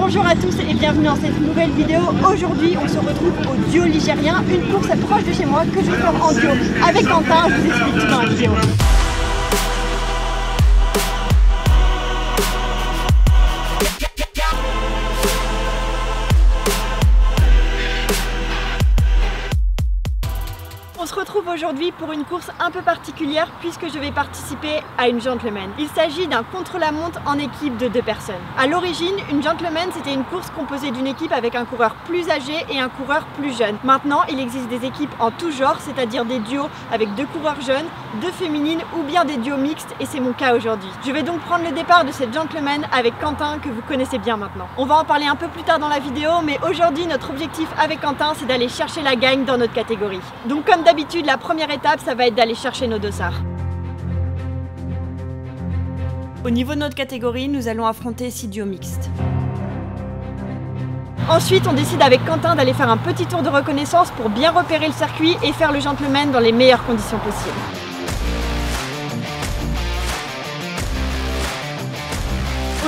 Bonjour à tous et bienvenue dans cette nouvelle vidéo. Aujourd'hui on se retrouve au duo ligérien, une course proche de chez moi que je vais faire en duo avec Quentin. Je vous explique tout dans la vidéo. On se retrouve aujourd'hui pour une course un peu particulière puisque je vais participer à une gentleman. Il s'agit d'un contre-la-montre en équipe de 2 personnes. A l'origine, une gentleman c'était une course composée d'une équipe avec un coureur plus âgé et un coureur plus jeune. Maintenant, il existe des équipes en tout genre, c'est-à-dire des duos avec 2 coureurs jeunes, 2 féminines ou bien des duos mixtes et c'est mon cas aujourd'hui. Je vais donc prendre le départ de cette gentleman avec Quentin que vous connaissez bien maintenant. On va en parler un peu plus tard dans la vidéo, mais aujourd'hui notre objectif avec Quentin c'est d'aller chercher la gagne dans notre catégorie. Donc comme d'habitude, la première étape, ça va être d'aller chercher nos dossards. Au niveau de notre catégorie, nous allons affronter 6 duos mixtes. Ensuite, on décide avec Quentin d'aller faire un petit tour de reconnaissance pour bien repérer le circuit et faire le gentleman dans les meilleures conditions possibles.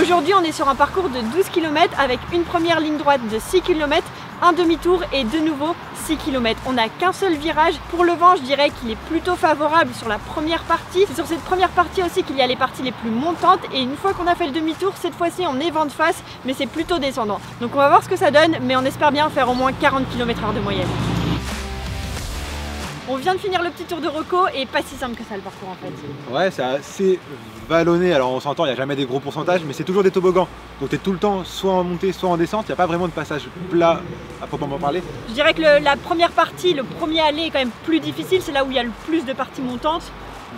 Aujourd'hui, on est sur un parcours de 12 km avec une première ligne droite de 6 km, un demi-tour et de nouveau 6 km. On n'a qu'un seul virage. Pour le vent, je dirais qu'il est plutôt favorable sur la première partie. C'est sur cette première partie aussi qu'il y a les parties les plus montantes et une fois qu'on a fait le demi-tour, cette fois-ci on est vent de face mais c'est plutôt descendant. Donc on va voir ce que ça donne mais on espère bien faire au moins 40 km/h de moyenne. On vient de finir le petit tour de reco et pas si simple que ça le parcours en fait. Ouais, c'est assez vallonné, alors on s'entend, il n'y a jamais des gros pourcentages, mais c'est toujours des toboggans. Donc tu es tout le temps soit en montée, soit en descente, il n'y a pas vraiment de passage plat à proprement parler. Je dirais que la première partie, le premier aller est quand même plus difficile, c'est là où il y a le plus de parties montantes.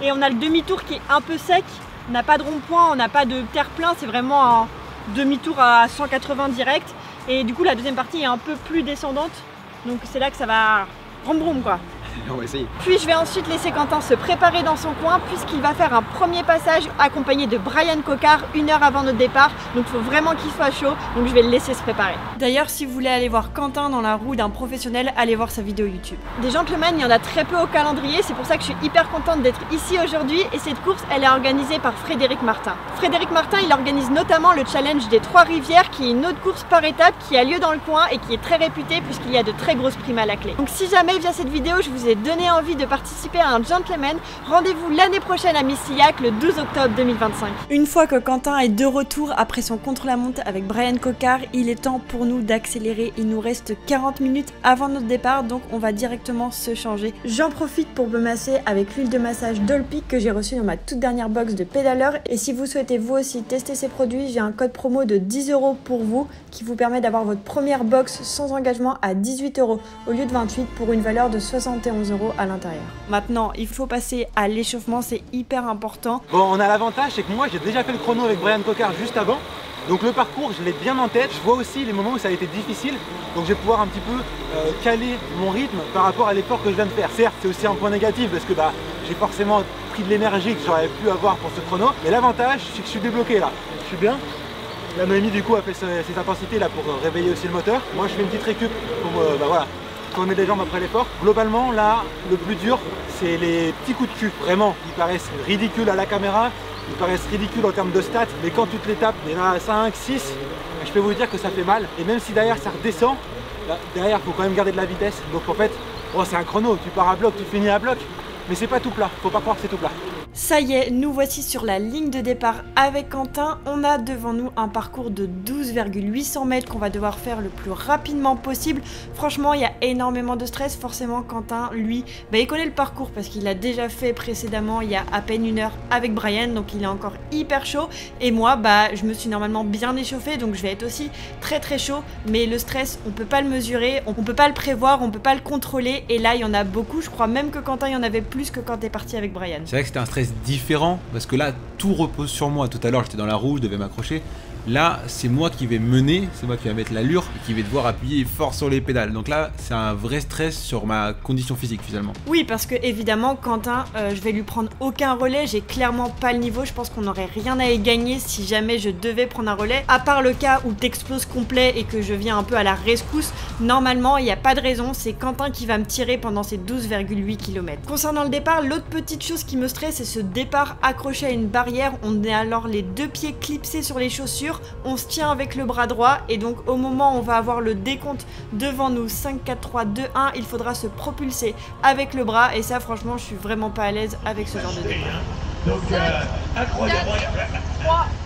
Et on a le demi-tour qui est un peu sec, on n'a pas de rond-point, on n'a pas de terre-plein, c'est vraiment un demi-tour à 180 direct. Et du coup la deuxième partie est un peu plus descendante, donc c'est là que ça va vroom vroom quoi. On va essayer. Puis je vais ensuite laisser Quentin se préparer dans son coin puisqu'il va faire un premier passage accompagné de Brian Coquard 1 heure avant notre départ. Donc il faut vraiment qu'il soit chaud, donc je vais le laisser se préparer. D'ailleurs, si vous voulez aller voir Quentin dans la roue d'un professionnel, allez voir sa vidéo YouTube. Des gentlemen, il y en a très peu au calendrier, c'est pour ça que je suis hyper contente d'être ici aujourd'hui et cette course, elle est organisée par Frédéric Martin. Frédéric Martin, il organise notamment le challenge des 3 rivières qui est une autre course par étape qui a lieu dans le coin et qui est très réputée puisqu'il y a de très grosses primes à la clé. Donc si jamais via cette vidéo, je vous ai donné envie de participer à un gentleman, rendez-vous l'année prochaine à Missillac le 12 octobre 2025. Une fois que Quentin est de retour après son contre-la-montre avec Brian Coquard, il est temps pour nous d'accélérer. Il nous reste 40 minutes avant notre départ, donc on va directement se changer. J'en profite pour me masser avec l'huile de massage Dolpic que j'ai reçue dans ma toute dernière box de pédaleur. Et si vous souhaitez vous aussi tester ces produits, j'ai un code promo de 10 € pour vous qui vous permet d'avoir votre première box sans engagement à 18 € au lieu de 28 pour une valeur de 71 € à l'intérieur. Maintenant, il faut passer à l'échauffement, c'est hyper important. Bon, on a l'avantage, c'est que moi j'ai déjà fait le chrono avec Brian Coquard juste avant. Donc le parcours, je l'ai bien en tête. Je vois aussi les moments où ça a été difficile. Donc je vais pouvoir un petit peu caler mon rythme par rapport à l'effort que je viens de faire. Certes, c'est aussi un point négatif parce que j'ai forcément pris de l'énergie que j'aurais pu avoir pour ce chrono. Mais l'avantage, c'est que je suis débloqué là. Je suis bien. La Noémie du coup a fait ses intensités là pour réveiller aussi le moteur. Moi je fais une petite récup pour voilà, tourner les jambes après l'effort. Globalement là, le plus dur c'est les petits coups de cul. Vraiment, ils paraissent ridicules à la caméra, ils paraissent ridicules en termes de stats, mais quand tu te les tapes, il y en a 5, 6, je peux vous dire que ça fait mal. Et même si derrière ça redescend, derrière il faut quand même garder de la vitesse. Donc en fait, c'est un chrono, tu pars à bloc, tu finis à bloc, mais c'est pas tout plat, faut pas croire que c'est tout plat. Ça y est, nous voici sur la ligne de départ avec Quentin. On a devant nous un parcours de 12,800 mètres qu'on va devoir faire le plus rapidement possible. Franchement, il y a énormément de stress. Forcément, Quentin, lui, il connaît le parcours parce qu'il l'a déjà fait précédemment il y a à peine 1 heure avec Brian. Donc il est encore hyper chaud. Et moi, je me suis normalement bien échauffée. Donc je vais être aussi très très chaud. Mais le stress, on peut pas le mesurer, on peut pas le prévoir, on peut pas le contrôler. Et là, il y en a beaucoup. Je crois même que Quentin, il y en avait plus que quand t'es parti avec Brian. C'est vrai que c'était un stress différent parce que là tout repose sur moi. Tout à l'heure j'étais dans la roue, je devais m'accrocher. Là, c'est moi qui vais mener, c'est moi qui vais mettre l'allure et qui vais devoir appuyer fort sur les pédales. Donc là, c'est un vrai stress sur ma condition physique finalement. Oui, parce que évidemment, Quentin, je vais lui prendre aucun relais. J'ai clairement pas le niveau. Je pense qu'on n'aurait rien à y gagner si jamais je devais prendre un relais. À part le cas où t'exploses complet et que je viens un peu à la rescousse, normalement, il n'y a pas de raison. C'est Quentin qui va me tirer pendant ces 12,8 km. Concernant le départ, l'autre petite chose qui me stresse, c'est ce départ accroché à une barrière. On est alors les 2 pieds clipsés sur les chaussures. demi-mesure, on se tient avec le bras droit et donc au moment où on va avoir le décompte devant nous, 5, 4, 3, 2, 1, il faudra se propulser avec le bras et ça franchement je suis vraiment pas à l'aise avec ce genre de départ. Donc incroyable,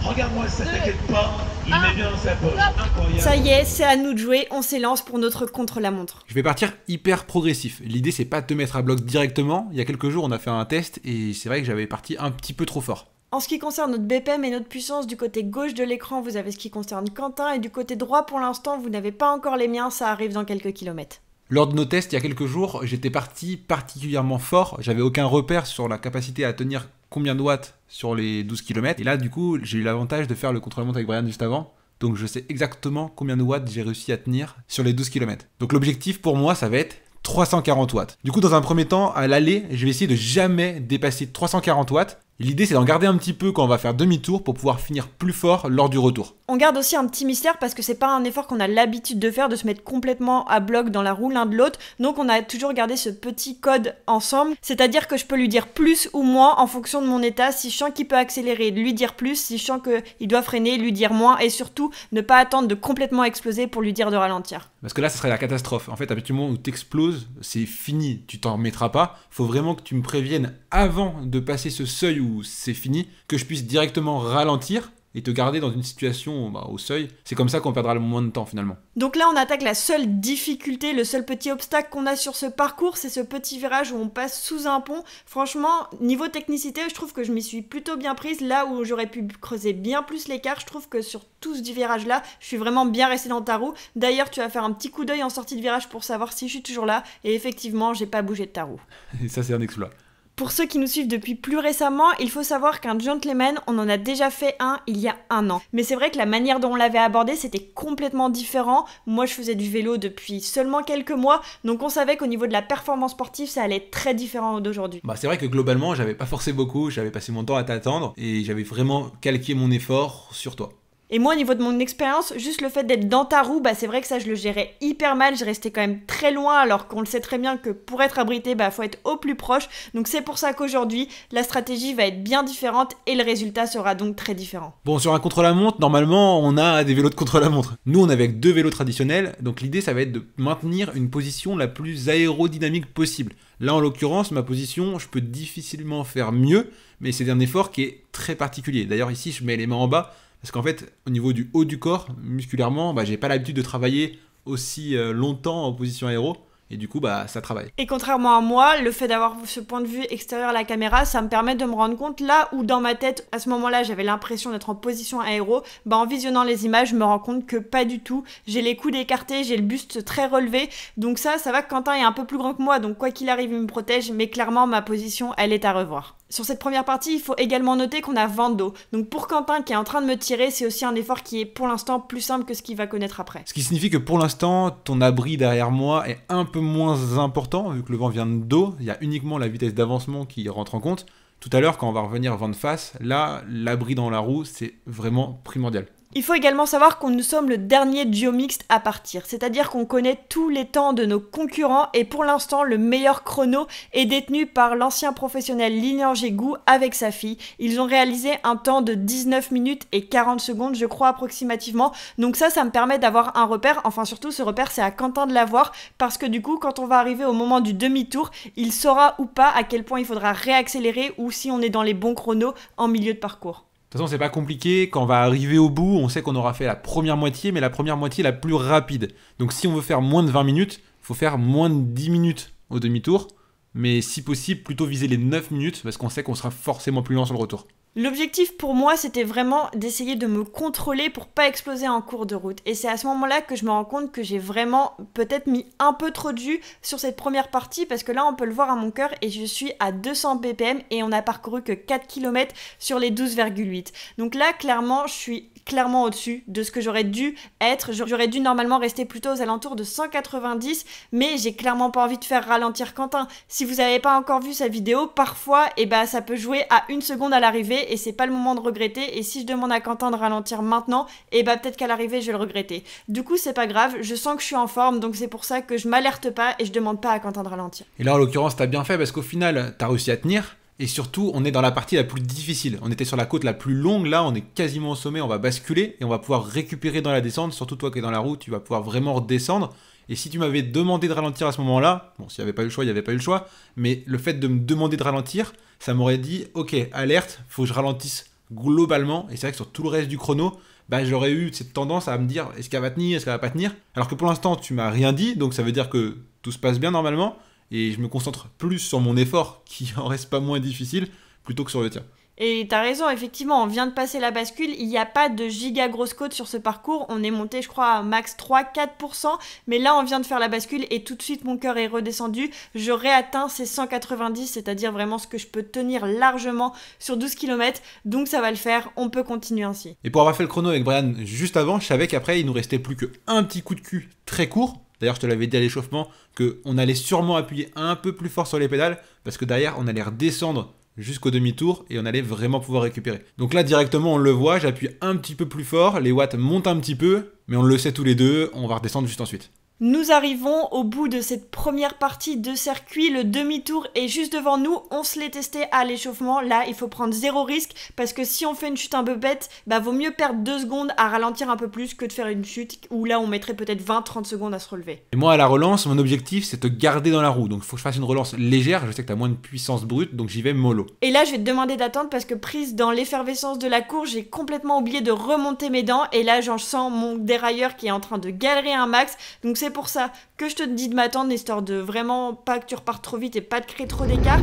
regarde-moi ça, t'inquiète pas, il met bien dans sa poche, incroyable. Ça y est, c'est à nous de jouer, on s'élance pour notre contre-la-montre. Je vais partir hyper progressif. L'idée c'est pas de te mettre à bloc directement. Il y a quelques jours on a fait un test et c'est vrai que j'avais parti un petit peu trop fort. En ce qui concerne notre BPM et notre puissance, du côté gauche de l'écran, vous avez ce qui concerne Quentin, et du côté droit, pour l'instant, vous n'avez pas encore les miens, ça arrive dans quelques kilomètres. Lors de nos tests, il y a quelques jours, j'étais parti particulièrement fort. J'avais aucun repère sur la capacité à tenir combien de watts sur les 12 km. Et là, du coup, j'ai eu l'avantage de faire le contre-la-montre avec Brian juste avant. Donc je sais exactement combien de watts j'ai réussi à tenir sur les 12 km. Donc l'objectif pour moi, ça va être 340 watts. Du coup, dans un premier temps, à l'aller, je vais essayer de jamais dépasser 340 watts. L'idée, c'est d'en garder un petit peu quand on va faire demi-tour pour pouvoir finir plus fort lors du retour. On garde aussi un petit mystère parce que c'est pas un effort qu'on a l'habitude de faire, de se mettre complètement à bloc dans la roue l'un de l'autre. Donc on a toujours gardé ce petit code ensemble. C'est-à-dire que je peux lui dire plus ou moins en fonction de mon état. Si je sens qu'il peut accélérer, lui dire plus. Si je sens qu'il doit freiner, lui dire moins. Et surtout, ne pas attendre de complètement exploser pour lui dire de ralentir. Parce que là, ça serait la catastrophe. En fait, à partir du moment où tu exploses, c'est fini. Tu t'en remettras pas. Faut vraiment que tu me préviennes avant de passer ce seuil où c'est fini, que je puisse directement ralentir et te garder dans une situation au seuil. C'est comme ça qu'on perdra le moins de temps finalement. Donc là on attaque la seule difficulté, le seul petit obstacle qu'on a sur ce parcours, c'est ce petit virage où on passe sous un pont. Franchement, niveau technicité, je trouve que je m'y suis plutôt bien prise. Là où j'aurais pu creuser bien plus l'écart, je trouve que sur tout ce virage là, je suis vraiment bien restée dans ta roue. D'ailleurs tu vas faire un petit coup d'œil en sortie de virage pour savoir si je suis toujours là, et effectivement j'ai pas bougé de ta roue. Et ça c'est un exploit. Pour ceux qui nous suivent depuis plus récemment, il faut savoir qu'un gentleman, on en a déjà fait un il y a 1 an. Mais c'est vrai que la manière dont on l'avait abordé, c'était complètement différent. Moi, je faisais du vélo depuis seulement quelques mois, donc on savait qu'au niveau de la performance sportive, ça allait être très différent d'aujourd'hui. C'est vrai que globalement, j'avais pas forcé beaucoup, j'avais passé mon temps à t'attendre et j'avais vraiment calqué mon effort sur toi. Et moi, au niveau de mon expérience, juste le fait d'être dans ta roue, c'est vrai que ça, je le gérais hyper mal. Je restais quand même très loin, alors qu'on le sait très bien que pour être abrité, faut être au plus proche. Donc c'est pour ça qu'aujourd'hui, la stratégie va être bien différente et le résultat sera donc très différent. Bon, sur un contre-la-montre, normalement, on a des vélos de contre-la-montre. Nous, on est avec 2 vélos traditionnels, donc l'idée, ça va être de maintenir une position la plus aérodynamique possible. Là, en l'occurrence, ma position, je peux difficilement faire mieux, mais c'est un effort qui est très particulier. D'ailleurs, ici, je mets les mains en bas, parce qu'en fait, au niveau du haut du corps, musculairement, j'ai pas l'habitude de travailler aussi longtemps en position aéro. Et du coup, ça travaille. Et contrairement à moi, le fait d'avoir ce point de vue extérieur à la caméra, ça me permet de me rendre compte là où dans ma tête, à ce moment-là, j'avais l'impression d'être en position aéro, en visionnant les images, je me rends compte que pas du tout. J'ai les coudes écartés, j'ai le buste très relevé. Donc ça va que Quentin est un peu plus grand que moi, donc quoi qu'il arrive, il me protège, mais clairement, ma position, elle est à revoir. Sur cette première partie, il faut également noter qu'on a vent de dos. Donc pour Quentin qui est en train de me tirer, c'est aussi un effort qui est pour l'instant plus simple que ce qu'il va connaître après. Ce qui signifie que pour l'instant, ton abri derrière moi est un peu moins important, vu que le vent vient de dos, il y a uniquement la vitesse d'avancement qui rentre en compte. Tout à l'heure, quand on va revenir vent de face, là, l'abri dans la roue, c'est vraiment primordial. Il faut également savoir que nous sommes le dernier duo mixte à partir, c'est-à-dire qu'on connaît tous les temps de nos concurrents et pour l'instant le meilleur chrono est détenu par l'ancien professionnel Lilian Gégou avec sa fille. Ils ont réalisé un temps de 19 minutes et 40 secondes je crois approximativement, donc ça me permet d'avoir un repère, enfin surtout ce repère c'est à Quentin de l'avoir parce que du coup quand on va arriver au moment du demi-tour, il saura ou pas à quel point il faudra réaccélérer ou si on est dans les bons chronos en milieu de parcours. De toute façon, c'est pas compliqué. Quand on va arriver au bout, on sait qu'on aura fait la première moitié, mais la première moitié la plus rapide. Donc si on veut faire moins de 20 minutes, il faut faire moins de 10 minutes au demi-tour. Mais si possible, plutôt viser les 9 minutes, parce qu'on sait qu'on sera forcément plus lent sur le retour. L'objectif pour moi, c'était vraiment d'essayer de me contrôler pour pas exploser en cours de route. Et c'est à ce moment-là que je me rends compte que j'ai vraiment peut-être mis un peu trop de jus sur cette première partie parce que là, on peut le voir à mon cœur et je suis à 200 ppm et on a parcouru que 4 km sur les 12,8. Donc là, clairement, je suis clairement au-dessus de ce que j'aurais dû être. J'aurais dû normalement rester plutôt aux alentours de 190, mais j'ai clairement pas envie de faire ralentir Quentin. Si vous n'avez pas encore vu sa vidéo, parfois, ça peut jouer à 1 seconde à l'arrivée et c'est pas le moment de regretter. Et si je demande à Quentin de ralentir maintenant, peut-être qu'à l'arrivée, je vais le regretter. Du coup, c'est pas grave, je sens que je suis en forme, donc c'est pour ça que je m'alerte pas et je demande pas à Quentin de ralentir. Et là, en l'occurrence, t'as bien fait parce qu'au final, t'as réussi à tenir. Et surtout, on est dans la partie la plus difficile. On était sur la côte la plus longue, là on est quasiment au sommet, on va basculer et on va pouvoir récupérer dans la descente. Surtout toi qui es dans la route, tu vas pouvoir vraiment redescendre. Et si tu m'avais demandé de ralentir à ce moment-là, bon, s'il n'y avait pas eu le choix, il n'y avait pas eu le choix, mais le fait de me demander de ralentir, ça m'aurait dit, ok, alerte, faut que je ralentisse globalement. Et c'est vrai que sur tout le reste du chrono, bah, j'aurais eu cette tendance à me dire, est-ce qu'elle va tenir, est-ce qu'elle va pas tenir? Alors que pour l'instant, tu m'as rien dit, donc ça veut dire que tout se passe bien normalement. Et je me concentre plus sur mon effort, qui en reste pas moins difficile, plutôt que sur le tien. Et t'as raison, effectivement, on vient de passer la bascule, il n'y a pas de giga grosse côte sur ce parcours, on est monté je crois à max 3-4%, mais là on vient de faire la bascule et tout de suite mon cœur est redescendu, j'aurais atteint ces 190, c'est-à-dire vraiment ce que je peux tenir largement sur 12 km, donc ça va le faire, on peut continuer ainsi. Et pour avoir fait le chrono avec Brian juste avant, je savais qu'après il nous restait plus qu'un petit coup de cul très court. D'ailleurs, je te l'avais dit à l'échauffement qu'on allait sûrement appuyer un peu plus fort sur les pédales parce que derrière, on allait redescendre jusqu'au demi-tour et on allait vraiment pouvoir récupérer. Donc là, directement, on le voit, j'appuie un petit peu plus fort, les watts montent un petit peu, mais on le sait tous les deux, on va redescendre juste ensuite. Nous arrivons au bout de cette première partie de circuit, le demi-tour est juste devant nous, on se l'est testé à l'échauffement, là il faut prendre zéro risque parce que si on fait une chute un peu bête, bah vaut mieux perdre 2 secondes à ralentir un peu plus que de faire une chute où là on mettrait peut-être 20-30 secondes à se relever. Et moi à la relance, mon objectif c'est de te garder dans la roue, donc il faut que je fasse une relance légère, je sais que tu as moins de puissance brute, donc j'y vais mollo. Et là je vais te demander d'attendre parce que prise dans l'effervescence de la course, j'ai complètement oublié de remonter mes dents et là j'en sens mon dérailleur qui est en train de galérer un max, donc c'est pour ça que je te dis de m'attendre, histoire de vraiment pas que tu repartes trop vite et pas de créer trop d'écart.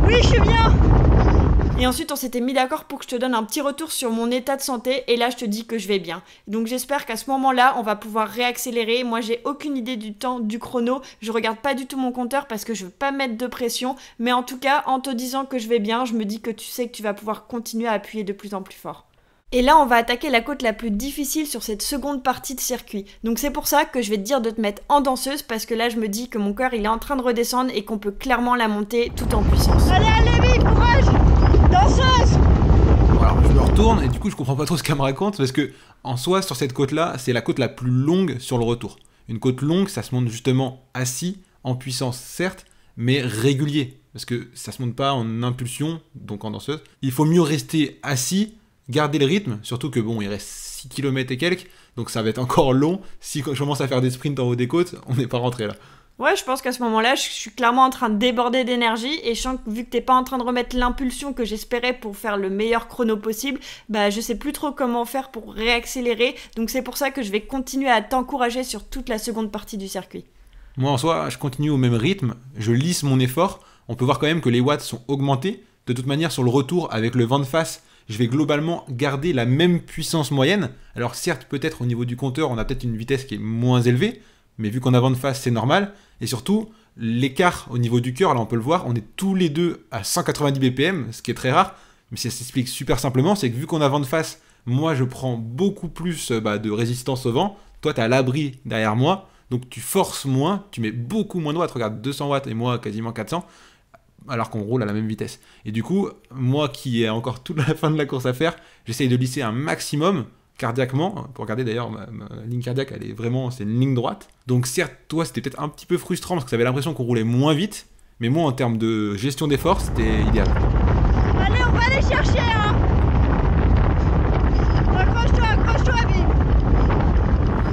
Oui, je suis bien! Et ensuite, on s'était mis d'accord pour que je te donne un petit retour sur mon état de santé, et là, je te dis que je vais bien. Donc j'espère qu'à ce moment-là, on va pouvoir réaccélérer. Moi, j'ai aucune idée du temps du chrono, je regarde pas du tout mon compteur parce que je veux pas mettre de pression, mais en tout cas, en te disant que je vais bien, je me dis que tu sais que tu vas pouvoir continuer à appuyer de plus en plus fort. Et là, on va attaquer la côte la plus difficile sur cette seconde partie de circuit. Donc c'est pour ça que je vais te dire de te mettre en danseuse, parce que là, je me dis que mon cœur, il est en train de redescendre et qu'on peut clairement la monter tout en puissance. Allez, allez, vite, courage! Danseuse! Bon, alors, je me retourne et du coup, je comprends pas trop ce qu'elle me raconte, parce que en soi, sur cette côte-là, c'est la côte la plus longue sur le retour. Une côte longue, ça se monte justement assis, en puissance certes, mais régulier. Parce que ça se monte pas en impulsion, donc en danseuse. Il faut mieux rester assis, garder le rythme, surtout que bon, il reste 6 km et quelques, donc ça va être encore long. Si je commence à faire des sprints en haut des côtes, on n'est pas rentré là. Ouais, je pense qu'à ce moment-là, je suis clairement en train de déborder d'énergie, et je sens que vu que t'es pas en train de remettre l'impulsion que j'espérais pour faire le meilleur chrono possible, bah je sais plus trop comment faire pour réaccélérer, donc c'est pour ça que je vais continuer à t'encourager sur toute la seconde partie du circuit. Moi en soi, je continue au même rythme, je lisse mon effort, on peut voir quand même que les watts sont augmentés. De toute manière, sur le retour, avec le vent de face, je vais globalement garder la même puissance moyenne. Alors certes, peut-être au niveau du compteur, on a peut-être une vitesse qui est moins élevée, mais vu qu'on a vent de face, c'est normal. Et surtout, l'écart au niveau du cœur, là on peut le voir, on est tous les deux à 190 BPM, ce qui est très rare, mais ça s'explique super simplement, c'est que vu qu'on a vent de face, moi je prends beaucoup plus de résistance au vent, toi tu es à l'abri derrière moi, donc tu forces moins, tu mets beaucoup moins de watts, regarde 200 watts et moi quasiment 400, alors qu'on roule à la même vitesse. Et du coup, moi qui ai encore toute la fin de la course à faire, j'essaye de lisser un maximum cardiaquement. Pour regarder d'ailleurs, ma ligne cardiaque, elle est vraiment, c'est une ligne droite. Donc certes, toi, c'était peut-être un petit peu frustrant parce que tu avais l'impression qu'on roulait moins vite, mais moi, en termes de gestion d'effort, c'était idéal. Allez, on va aller chercher, hein! Accroche-toi, vite!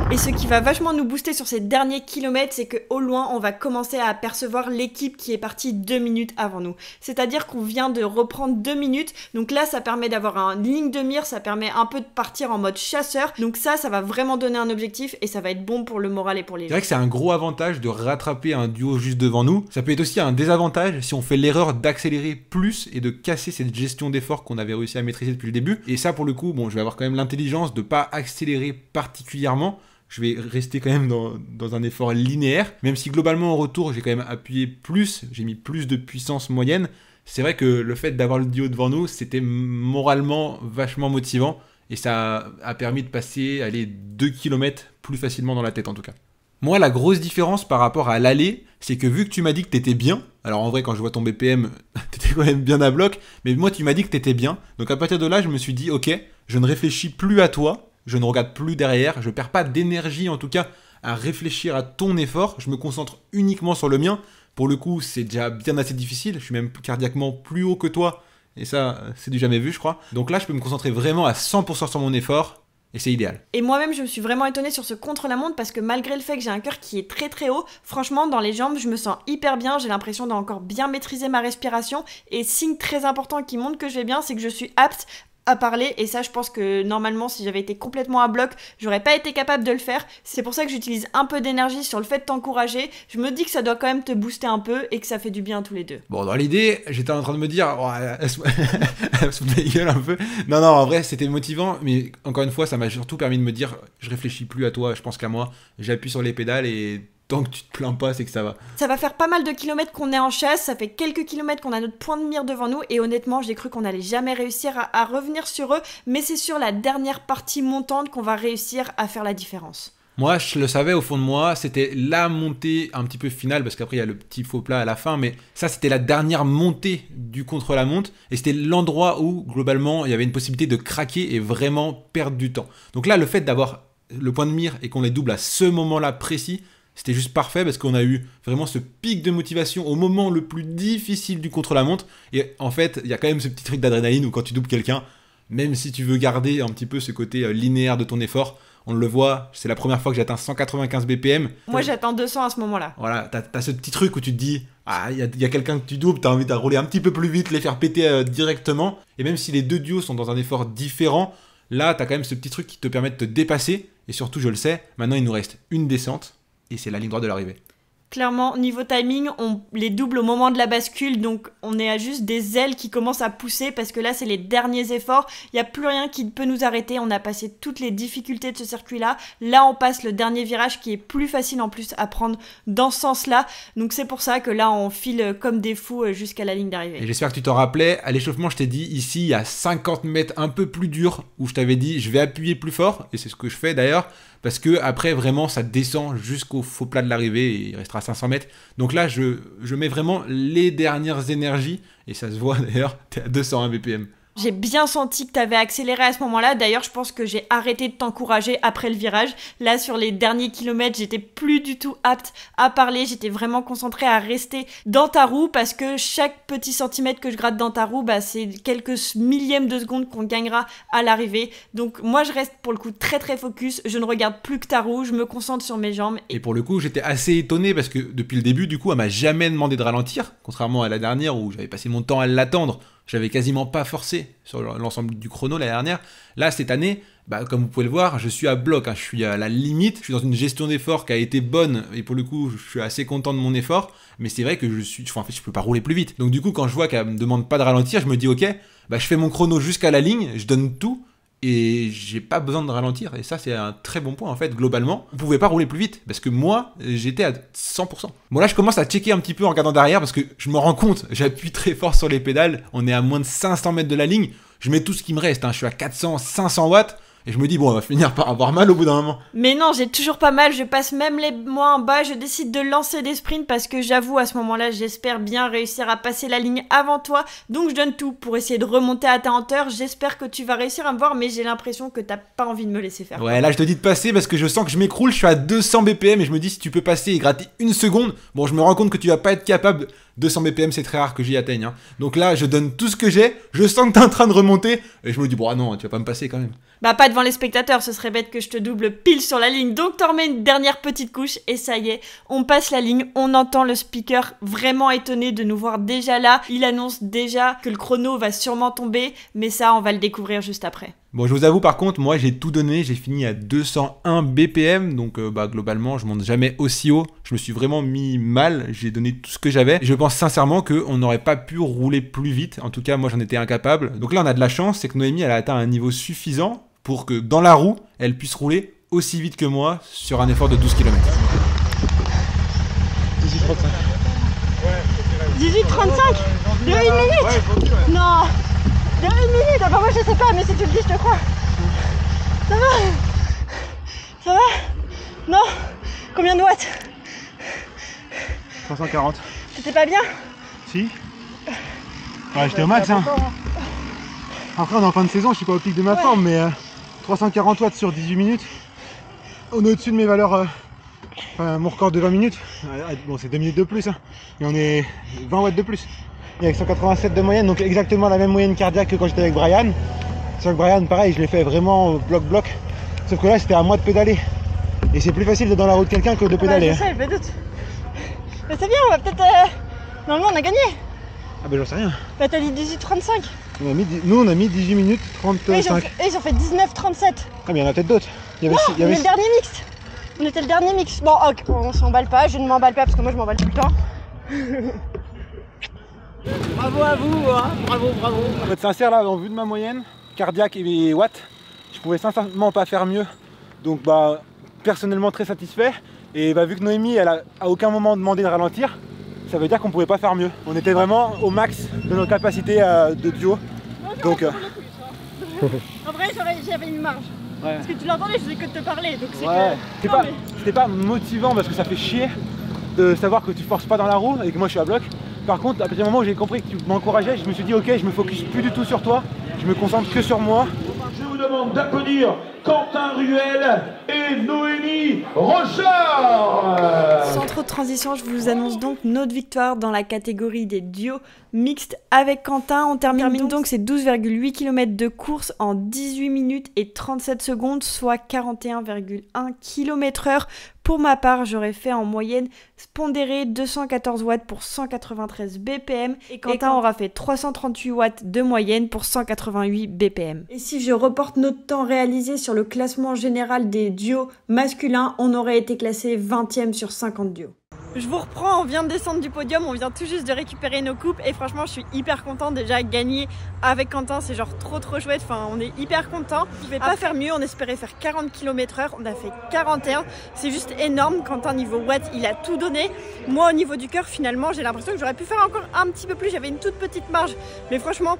Et ce qui va vachement nous booster sur ces derniers kilomètres, c'est qu'au loin, on va commencer à apercevoir l'équipe qui est partie 2 minutes avant nous. C'est-à-dire qu'on vient de reprendre 2 minutes, donc là, ça permet d'avoir une ligne de mire, ça permet un peu de partir en mode chasseur, donc ça va vraiment donner un objectif et ça va être bon pour le moral et pour les gens. C'est vrai que c'est un gros avantage de rattraper un duo juste devant nous. Ça peut être aussi un désavantage si on fait l'erreur d'accélérer plus et de casser cette gestion d'effort qu'on avait réussi à maîtriser depuis le début. Et ça, pour le coup, bon, je vais avoir quand même l'intelligence de ne pas accélérer particulièrement. Je vais rester quand même dans un effort linéaire, même si globalement au retour j'ai quand même appuyé plus, j'ai mis plus de puissance moyenne. C'est vrai que le fait d'avoir le duo devant nous, c'était moralement vachement motivant et ça a permis de passer 2 km plus facilement dans la tête en tout cas. Moi, la grosse différence par rapport à l'aller, c'est que vu que tu m'as dit que t'étais bien, alors en vrai quand je vois ton BPM, t'étais quand même bien à bloc, mais moi tu m'as dit que t'étais bien, donc à partir de là je me suis dit ok, je ne réfléchis plus à toi, je ne regarde plus derrière, je perds pas d'énergie en tout cas à réfléchir à ton effort, je me concentre uniquement sur le mien. Pour le coup, c'est déjà bien assez difficile. Je suis même cardiaquement plus haut que toi. Et ça, c'est du jamais vu, je crois. Donc là, je peux me concentrer vraiment à 100% sur mon effort. Et c'est idéal. Et moi-même, je me suis vraiment étonnée sur ce contre-la-montre parce que malgré le fait que j'ai un cœur qui est très très haut, franchement, dans les jambes, je me sens hyper bien. J'ai l'impression d'encore bien maîtriser ma respiration. Et signe très important qui montre que je vais bien, c'est que je suis apte à parler. Et ça, je pense que normalement, si j'avais été complètement à bloc, j'aurais pas été capable de le faire. C'est pour ça que j'utilise un peu d'énergie sur le fait de t'encourager. Je me dis que ça doit quand même te booster un peu et que ça fait du bien à tous les deux. Bon, dans l'idée, j'étais en train de me dire, oh, elle se fout de la gueule un peu. Non, en vrai, c'était motivant, mais encore une fois, ça m'a surtout permis de me dire, je réfléchis plus à toi, je pense qu'à moi, j'appuie sur les pédales et tant que tu te plains pas, c'est que ça va. Ça va faire pas mal de kilomètres qu'on est en chasse, ça fait quelques kilomètres qu'on a notre point de mire devant nous, et honnêtement, j'ai cru qu'on allait jamais réussir à revenir sur eux, mais c'est sur la dernière partie montante qu'on va réussir à faire la différence. Moi, je le savais au fond de moi, c'était la montée un petit peu finale, parce qu'après, il y a le petit faux plat à la fin, mais ça, c'était la dernière montée du contre-la-montre, et c'était l'endroit où, globalement, il y avait une possibilité de craquer et vraiment perdre du temps. Donc là, le fait d'avoir le point de mire et qu'on les double à ce moment-là précis, c'était juste parfait parce qu'on a eu vraiment ce pic de motivation au moment le plus difficile du contre-la-montre. Et en fait, il y a quand même ce petit truc d'adrénaline où quand tu doubles quelqu'un, même si tu veux garder un petit peu ce côté linéaire de ton effort, on le voit, c'est la première fois que j'atteins 195 BPM. Moi, j'atteins 200 à ce moment-là. Voilà, t'as ce petit truc où tu te dis, ah, il y a quelqu'un que tu doubles, t'as envie de rouler un petit peu plus vite, les faire péter directement. Et même si les deux duos sont dans un effort différent, là, t'as quand même ce petit truc qui te permet de te dépasser. Et surtout, je le sais, maintenant, il nous reste une descente. Et c'est la ligne droite de l'arrivée. Clairement, niveau timing, on les double au moment de la bascule, donc on est à juste des ailes qui commencent à pousser parce que là, c'est les derniers efforts. Il n'y a plus rien qui peut nous arrêter. On a passé toutes les difficultés de ce circuit-là. Là, on passe le dernier virage qui est plus facile en plus à prendre dans ce sens-là. Donc c'est pour ça que là, on file comme des fous jusqu'à la ligne d'arrivée. Et j'espère que tu t'en rappelais. À l'échauffement, je t'ai dit, ici, il y a 50 mètres un peu plus dur où je t'avais dit, je vais appuyer plus fort. Et c'est ce que je fais d'ailleurs. Parce que après vraiment ça descend jusqu'au faux plat de l'arrivée et il restera 500 mètres. Donc là je mets vraiment les dernières énergies et ça se voit d'ailleurs, t'es à 201 BPM. J'ai bien senti que tu avais accéléré à ce moment-là. D'ailleurs, je pense que j'ai arrêté de t'encourager après le virage. Là, sur les derniers kilomètres, j'étais plus du tout apte à parler. J'étais vraiment concentrée à rester dans ta roue parce que chaque petit centimètre que je gratte dans ta roue, bah, c'est quelques millièmes de seconde qu'on gagnera à l'arrivée. Donc moi, je reste pour le coup très très focus. Je ne regarde plus que ta roue. Je me concentre sur mes jambes. Et pour le coup, j'étais assez étonné parce que depuis le début, du coup, elle m'a jamais demandé de ralentir. Contrairement à la dernière où j'avais passé mon temps à l'attendre. J'avais quasiment pas forcé sur l'ensemble du chrono la dernière. Là, cette année, bah, comme vous pouvez le voir, je suis à bloc, hein. Je suis à la limite. Je suis dans une gestion d'effort qui a été bonne. Et pour le coup, je suis assez content de mon effort. Mais c'est vrai que en fait, je peux pas rouler plus vite. Donc du coup, quand je vois qu'elle me demande pas de ralentir, je me dis, ok, bah, je fais mon chrono jusqu'à la ligne, je donne tout. Et j'ai pas besoin de ralentir. Et ça, c'est un très bon point, en fait, globalement. Vous pouvez pas rouler plus vite, parce que moi, j'étais à 100%. Bon, là, je commence à checker un petit peu en regardant derrière, parce que je me rends compte, j'appuie très fort sur les pédales, on est à moins de 500 mètres de la ligne, je mets tout ce qui me reste, hein. Je suis à 400, 500 watts, et je me dis, bon, on va finir par avoir mal au bout d'un moment. Mais non, j'ai toujours pas mal, je passe même les mois en bas, je décide de lancer des sprints parce que j'avoue, à ce moment-là, j'espère bien réussir à passer la ligne avant toi, donc je donne tout pour essayer de remonter à ta hauteur. J'espère que tu vas réussir à me voir, mais j'ai l'impression que t'as pas envie de me laisser faire. Ouais, là, je te dis de passer parce que je sens que je m'écroule, je suis à 200 BPM et je me dis, si tu peux passer et gratter une seconde, bon, je me rends compte que tu vas pas être capable. 200 BPM, c'est très rare que j'y atteigne, hein. Donc là, je donne tout ce que j'ai, je sens que t'es en train de remonter, et je me dis, bon, ah non, tu vas pas me passer quand même. Bah, pas devant les spectateurs, ce serait bête que je te double pile sur la ligne, donc t'en remets une dernière petite couche, et ça y est, on passe la ligne, on entend le speaker vraiment étonné de nous voir déjà là, il annonce déjà que le chrono va sûrement tomber, mais ça, on va le découvrir juste après. Bon, je vous avoue, par contre, moi, j'ai tout donné, j'ai fini à 201 BPM, donc bah, globalement, je monte jamais aussi haut, je me suis vraiment mis mal, j'ai donné tout ce que j'avais, je pense sincèrement qu'on n'aurait pas pu rouler plus vite, en tout cas, moi, j'en étais incapable. Donc là, on a de la chance, c'est que Noémie, elle a atteint un niveau suffisant pour que, dans la roue, elle puisse rouler aussi vite que moi sur un effort de 12 km. 18,35. 18,35 de 1 minute. Non, de 1 minute. Ah bah moi je sais pas, mais si tu le dis, je te crois. Ça va? Ça va? Non? Combien de watts? 340. C'était pas bien? Si. Ouais, j'étais au max, hein. Après, on est en fin de saison, je suis pas au pic de ma forme, mais 340 watts sur 18 minutes. On est au-dessus de mes valeurs Enfin, mon record de 20 minutes, bon c'est 2 minutes de plus, hein, et on est 20 watts de plus. Et avec 187 de moyenne, donc exactement la même moyenne cardiaque que quand j'étais avec Brian. Sauf que Brian, pareil, je l'ai fait vraiment bloc-bloc. Sauf que là, c'était à moi de pédaler. Et c'est plus facile d'être dans la roue de quelqu'un que de pédaler. Ouais, je sais, je me doute. Mais c'est bien, on va peut-être... Normalement, on a gagné. Ah bah j'en sais rien. Bah t'as dit 18,35. Nous, on a mis 18 minutes 35. Ils ont fait 19,37. Ah mais il y en a peut-être d'autres. Non, on est le dernier mixte. On était le dernier mix. Bon, ok, on s'emballe pas, je ne m'emballe pas parce que moi je m'emballe tout le temps. Bravo à vous, hein. Bravo. Pour être sincère, là, en vue de ma moyenne, cardiaque et watts, je pouvais sincèrement pas faire mieux. Donc bah, personnellement très satisfait. Et bah, vu que Noémie, elle a à aucun moment demandé de ralentir, ça veut dire qu'on pouvait pas faire mieux. On était vraiment au max de nos capacités de duo. Donc, en vrai, j'avais une marge. Ouais. Parce que tu l'entendais, je faisais que de te parler. Donc c'est ouais. que... C'était pas motivant parce que ça fait chier de savoir que tu forces pas dans la roue et que moi je suis à bloc. Par contre, à partir du moment où j'ai compris que tu m'encourageais, je me suis dit ok, je me focus plus du tout sur toi, je me concentre que sur moi. Je vous demande d'applaudir Quentin Ruel et Noémie Rochard. Sans trop de transition, je vous annonce donc notre victoire dans la catégorie des duos mixtes avec Quentin. On termine donc ces 12,8 km de course en 18 minutes et 37 secondes, soit 41,1 km/h. Pour ma part, j'aurais fait en moyenne pondéré 214 watts pour 193 BPM et Quentin aura fait 338 watts de moyenne pour 188 BPM. Et si je reporte notre temps réalisé sur le classement général des duos masculins, on aurait été classé 20e sur 50 duos. Je vous reprends, on vient de descendre du podium, on vient tout juste de récupérer nos coupes et franchement je suis hyper contente. Déjà gagner avec Quentin, c'est genre trop chouette, enfin on est hyper content. Je pouvais pas faire mieux, on espérait faire 40 km/h, on a fait 41, c'est juste énorme. Quentin niveau watts, il a tout donné. Moi au niveau du cœur finalement j'ai l'impression que j'aurais pu faire encore un petit peu plus, j'avais une toute petite marge, mais franchement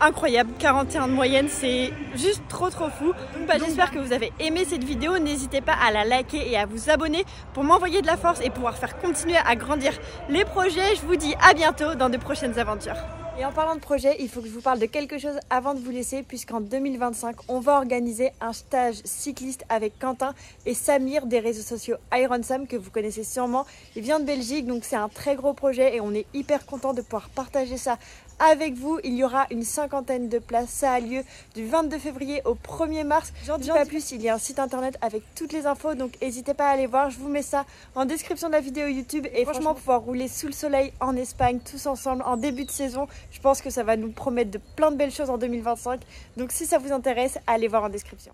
incroyable, 41 de moyenne, c'est juste trop fou. Donc j'espère que vous avez aimé cette vidéo, n'hésitez pas à la liker et à vous abonner pour m'envoyer de la force et pouvoir faire continuer à grandir les projets. Je vous dis à bientôt dans de prochaines aventures. Et en parlant de projet, il faut que je vous parle de quelque chose avant de vous laisser, puisqu'en 2025, on va organiser un stage cycliste avec Quentin et Samir des réseaux sociaux Iron Sam, que vous connaissez sûrement. Il vient de Belgique, donc c'est un très gros projet et on est hyper content de pouvoir partager ça avec vous. Il y aura une 50aine de places, ça a lieu du 22 février au 1er mars. J'en dis pas plus, il y a un site internet avec toutes les infos, donc n'hésitez pas à aller voir. Je vous mets ça en description de la vidéo YouTube et franchement pouvoir rouler sous le soleil en Espagne tous ensemble en début de saison, je pense que ça va nous promettre de plein de belles choses en 2025. Donc si ça vous intéresse, allez voir en description.